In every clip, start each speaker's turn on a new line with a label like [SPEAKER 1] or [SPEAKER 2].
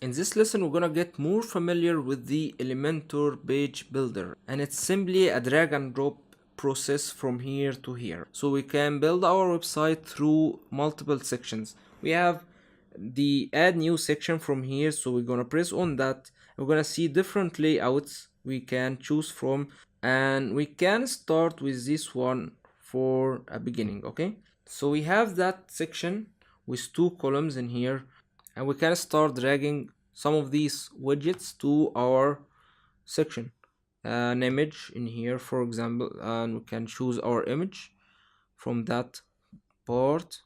[SPEAKER 1] In this lesson, we're gonna get more familiar with the Elementor page builder, and it's simply a drag and drop process from here to here. So we can build our website through multiple sections. We have the add new section from here, so we're gonna press on that. We're gonna see different layouts we can choose from, and we can start with this one for a beginning. Okay, so we have that section with two columns in here, and we can start dragging some of these widgets to our section. An image in here, for example, and we can choose our image from that part.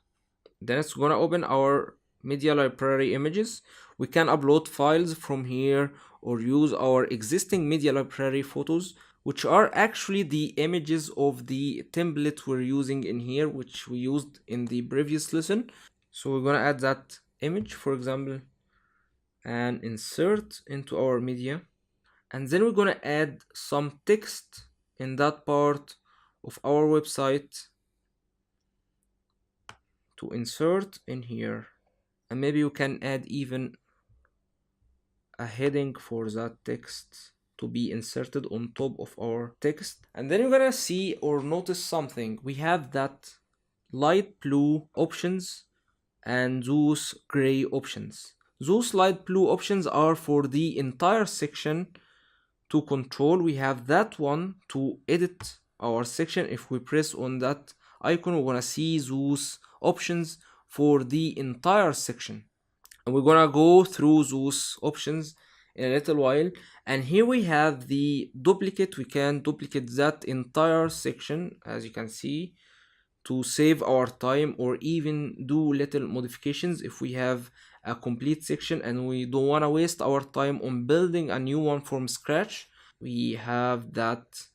[SPEAKER 1] Then it's gonna open our media library images. We can upload files from here or use our existing media library photos, which are actually the images of the template we're using in here, which we used in the previous lesson. So we're gonna add that image, for example, and insert into our media, and then we're gonna add some text in that part of our website to insert in here, and maybe you can add even a heading for that text to be inserted on top of our text. And then you're gonna see or notice something. We have that light blue options and those gray options. Those light blue options are for the entire section to control. We have that one to edit our section. If we press on that icon, we're gonna see those options for the entire section, and we're gonna go through those options in a little while. And here we have the duplicate. We can duplicate that entire section, as you can see, to save our time, or even do little modifications if we have a complete section and we don't want to waste our time on building a new one from scratch. We have that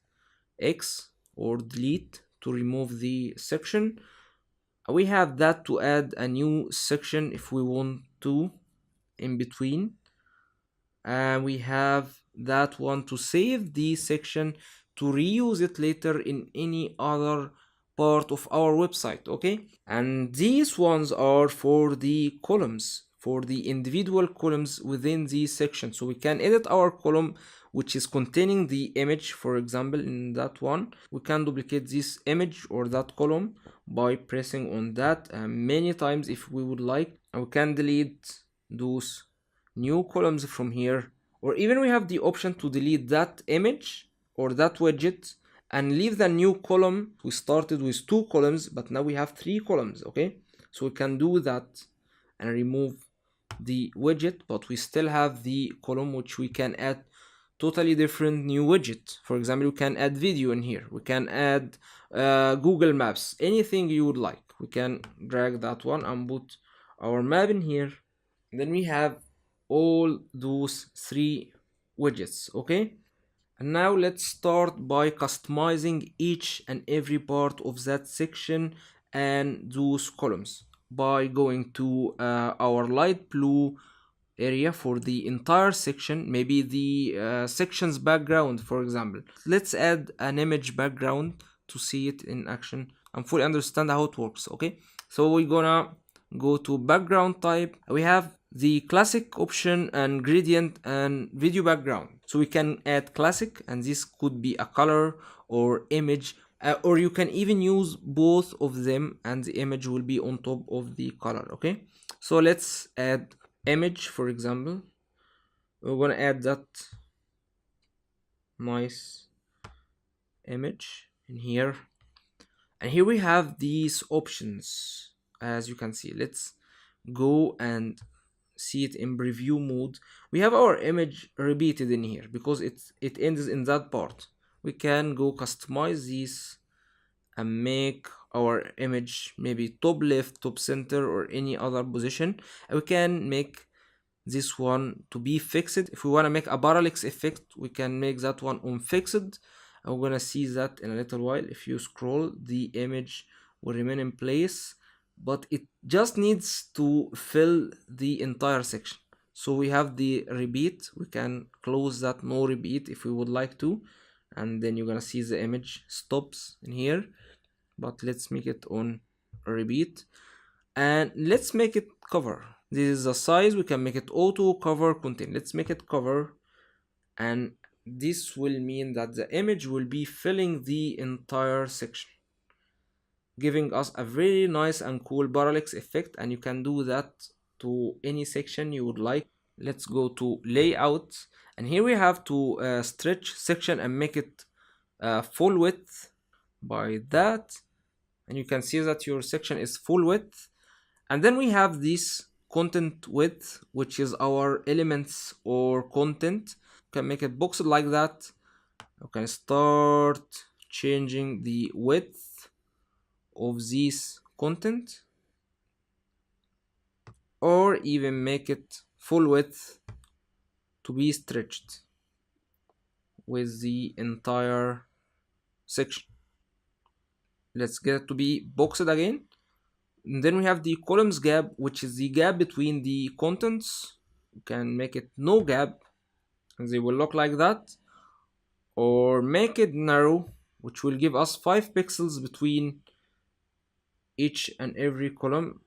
[SPEAKER 1] X or delete to remove the section. We have that to add a new section if we want to in between, and we have that one to save the section to reuse it later in any other part of our website. Okay, and these ones are for the columns, for the individual columns within the section. So we can edit our column which is containing the image. For example, in that one, we can duplicate this image or that column by pressing on that many times if we would like, and we can delete those new columns from here, or even we have the option to delete that image or that widget and leave the new column. We started with 2 columns, but now we have 3 columns. Okay, so we can do that and remove the widget, but we still have the column which we can add totally different new widget. For example, we can add video in here, we can add Google Maps, anything you would like. We can drag that one and put our map in here. Then we have all those 3 widgets. Okay, and now let's start by customizing each and every part of that section and those columns by going to our light blue area for the entire section. Maybe the section's background, for example. Let's add an image background to see it in action and fully understand how it works. Okay, so we're gonna go to background type. We have the classic option and gradient and video background. So we can add classic, and this could be a color or image, or you can even use both of them and the image will be on top of the color. Okay, so let's add image, for example. We're gonna add that nice image in here, and here we have these options. As you can see, let's go and see it in preview mode. We have our image repeated in here because it ends in that part. We can go customize this and make our image maybe top left, top center, or any other position. And we can make this one to be fixed. If we want to make a parallax effect, we can make that one on fixed, and we're gonna see that in a little while. If you scroll, the image will remain in place, but it just needs to fill the entire section. So we have the repeat. We can close that no repeat if we would like to, and then you're gonna see the image stops in here. But let's make it on repeat, and let's make it cover. This is the size. We can make it auto cover contain. Let's make it cover, and this will mean that the image will be filling the entire section, giving us a very nice and cool parallax effect. And you can do that to any section you would like. Let's go to layout, and here we have to stretch section and make it full width by that, and you can see that your section is full width. And then we have this content width, which is our elements or content. You can make it boxed like that. You can start changing the width of this content, or even make it full width to be stretched with the entire section. Let's get it to be boxed again. And then we have the columns gap, which is the gap between the contents. You can make it no gap, and they will look like that, or make it narrow, which will give us 5 pixels between each and every column,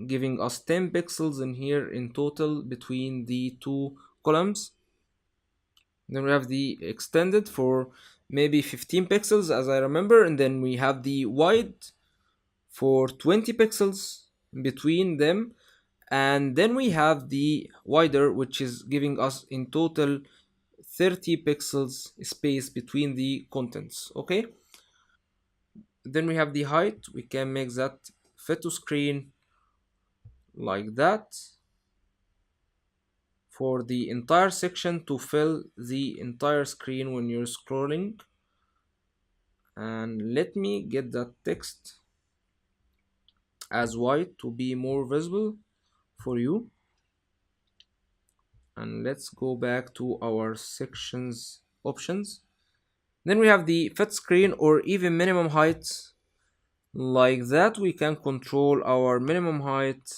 [SPEAKER 1] giving us 10 pixels in here in total between the two columns. Then we have the extended for maybe 15 pixels as I remember, and then we have the wide for 20 pixels between them, and then we have the wider, which is giving us in total 30 pixels space between the contents. Okay, then we have the height. We can make that fit to screen like that for the entire section to fill the entire screen when you're scrolling. And let me get that text as white to be more visible for you. And let's go back to our sections options. Then we have the fit screen or even minimum height. Like that, we can control our minimum height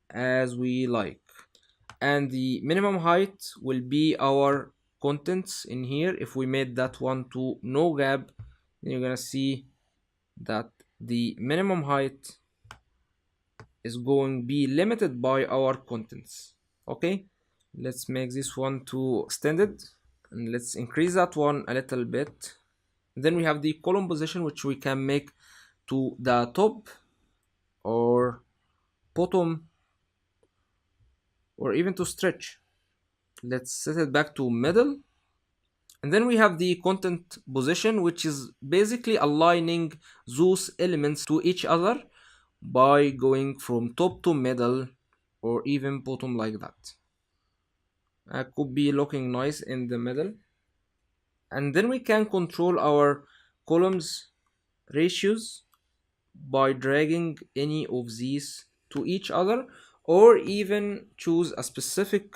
[SPEAKER 1] as we like. And the minimum height will be our contents in here. If we made that one to no gap, then you're gonna see that the minimum height is going to be limited by our contents. Okay, let's make this one to extended, and let's increase that one a little bit. Then we have the column position, which we can make to the top or bottom or even to stretch. Let's set it back to middle. And then we have the content position, which is basically aligning those elements to each other by going from top to middle or even bottom like that. Could be looking nice in the middle. And then we can control our columns ratios by dragging any of these to each other, or even choose a specific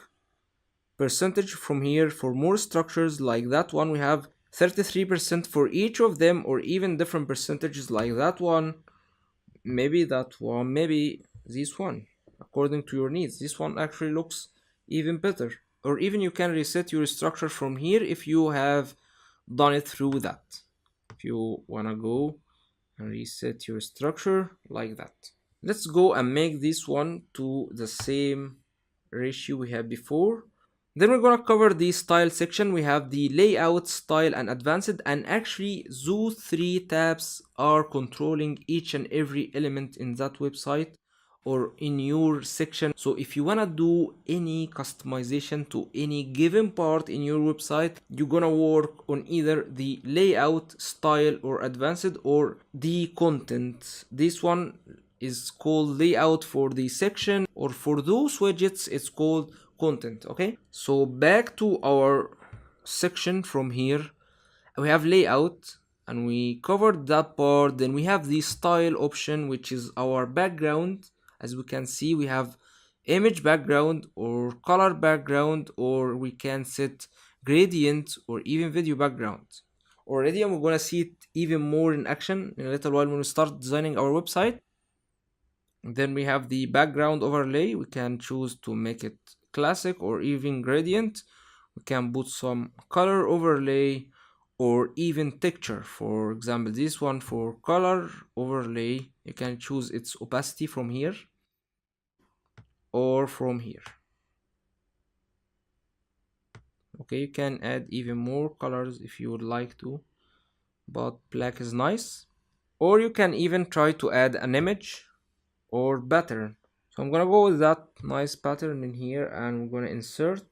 [SPEAKER 1] percentage from here for more structures. Like that one, we have 33% for each of them, or even different percentages like that one, maybe that one, maybe this one, according to your needs. This one actually looks even better. Or even you can reset your structure from here if you have done it through that. If you wanna go and reset your structure like that. Let's go and make this one to the same ratio we had before. Then we're gonna cover the style section. We have the layout, style, and advanced, and actually those 3 tabs are controlling each and every element in that website or in your section. So if you wanna do any customization to any given part in your website, you're gonna work on either the layout, style, or advanced, or the content. This one is called layout for the section, or for those widgets it's called content. Okay, so back to our section. From here we have layout and we covered that part. Then we have the style option, which is our background. As we can see, we have image background or color background, or we can set gradient or even video background already, and we're gonna see it even more in action in a little while when we start designing our website. Then we have the background overlay. We can choose to make it classic or even gradient. We can put some color overlay or even texture. For example, this one for color overlay, you can choose its opacity from here. or from here. Okay, you can add even more colors if you would like to, but black is nice. Or you can even try to add an image or pattern. So I'm gonna go with that nice pattern in here, and we're gonna insert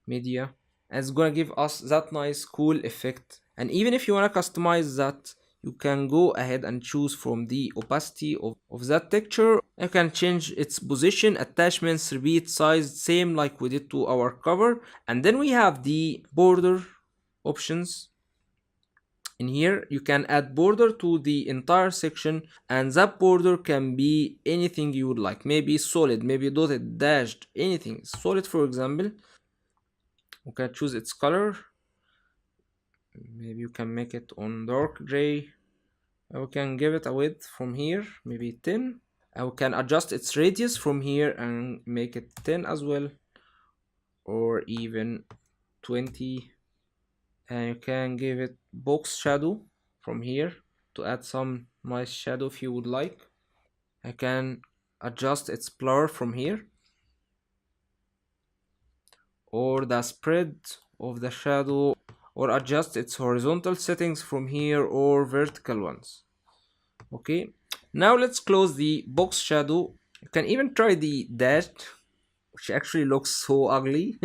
[SPEAKER 1] media, and it's gonna give us that nice cool effect. And even if you wanna customize that, you can go ahead and choose from the opacity of that texture. You can change its position, attachments, repeat, size, same like we did to our cover. And then we have the border options. In here you can add border to the entire section, and that border can be anything you would like, maybe solid, maybe dotted, dashed, anything solid. For example, we can choose its color. Maybe you can make it on dark gray. We can give it a width from here, maybe 10. And we can adjust its radius from here and make it 10 as well, or even 20. And you can give it box shadow from here to add some nice shadow if you would like. I can adjust its blur from here, or the spread of the shadow, or adjust its horizontal settings from here or vertical ones. Okay, now let's close the box shadow. You can even try the dashed, which actually looks so ugly,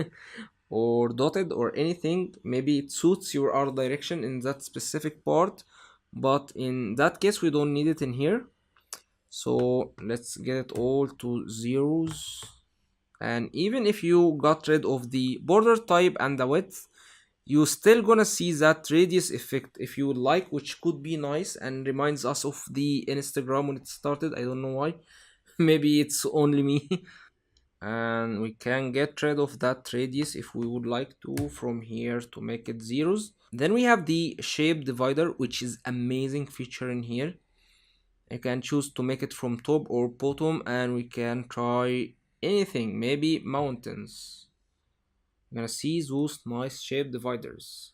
[SPEAKER 1] or dotted or anything. Maybe it suits your art direction in that specific part, but in that case we don't need it in here. So let's get it all to zeros. And even if you got rid of the border type and the width, you still gonna see that radius effect if you would like, which could be nice and reminds us of the Instagram when it started. I don't know why. Maybe it's only me. And we can get rid of that radius if we would like to from here to make it zeros. Then we have the shape divider, which is amazing feature in here. You can choose to make it from top or bottom, and we can try anything, maybe mountains. You're gonna see those nice shape dividers,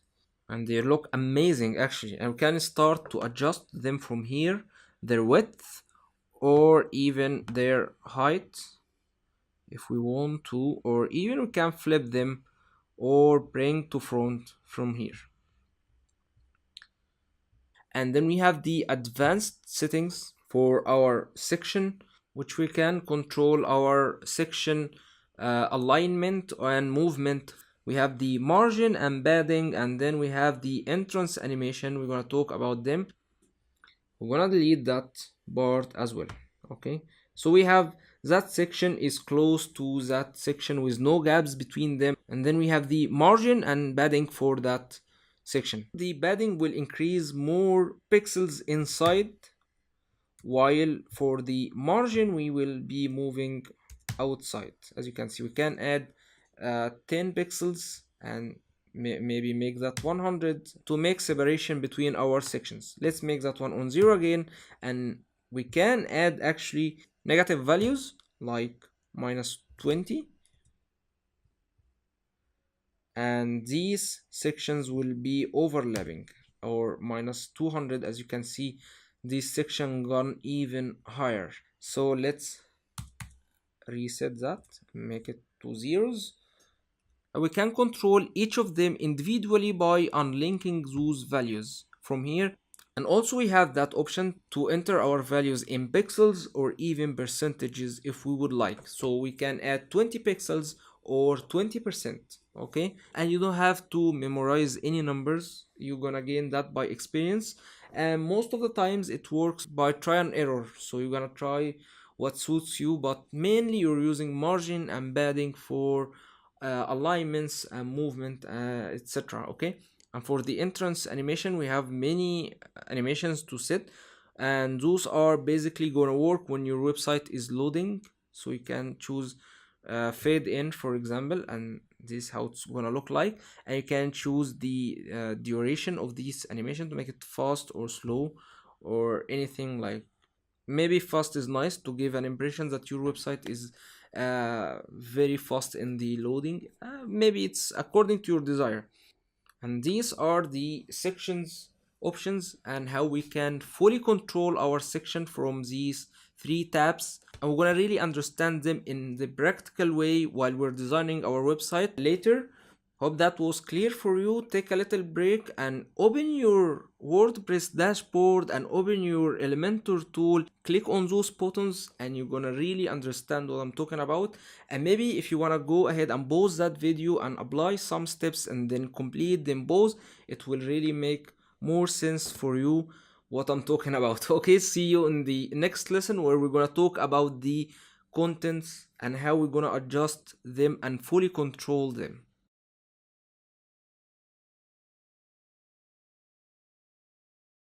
[SPEAKER 1] and they look amazing actually. And we can start to adjust them from here, their width or even their height if we want to, or even we can flip them or bring to front from here. And then we have the advanced settings for our section, which we can control our section alignment and movement. We have the margin and padding, and then we have the entrance animation. We're gonna talk about them. We're gonna delete that part as well. Okay, so we have that section is close to that section with no gaps between them, and then we have the margin and padding for that section. The padding will increase more pixels inside, while for the margin we will be moving outside. As you can see, we can add 10 pixels and maybe make that 100 to make separation between our sections. Let's make that one on 0 again, and we can add actually negative values like -20, and these sections will be overlapping, or -200. As you can see, this section gone even higher. So let's reset that, make it to zeros. We can control each of them individually by unlinking those values from here. And also we have that option to enter our values in pixels or even percentages if we would like. So we can add 20 pixels or 20%. Okay, and you don't have to memorize any numbers. You're gonna gain that by experience, and most of the times it works by try and error. So you're gonna try what suits you, but mainly you're using margin and padding for alignments and movement, etc. Okay, and for the entrance animation we have many animations to set, and those are basically gonna work when your website is loading. So you can choose fade in, for example, and this is how it's gonna look like. And you can choose the duration of this animation to make it fast or slow or anything. Like maybe fast is nice to give an impression that your website is very fast in the loading. Maybe it's according to your desire. And these are the sections options and how we can fully control our section from these 3 tabs, and we're gonna really understand them in the practical way while we're designing our website later. Hope that was clear for you. Take a little break and open your WordPress dashboard and open your Elementor tool. Click on those buttons and you're gonna really understand what I'm talking about. And maybe if you wanna go ahead and pause that video and apply some steps and then complete them pause, it will really make more sense for you what I'm talking about. Okay, see you in the next lesson where we're gonna talk about the contents and how we're gonna adjust them and fully control them.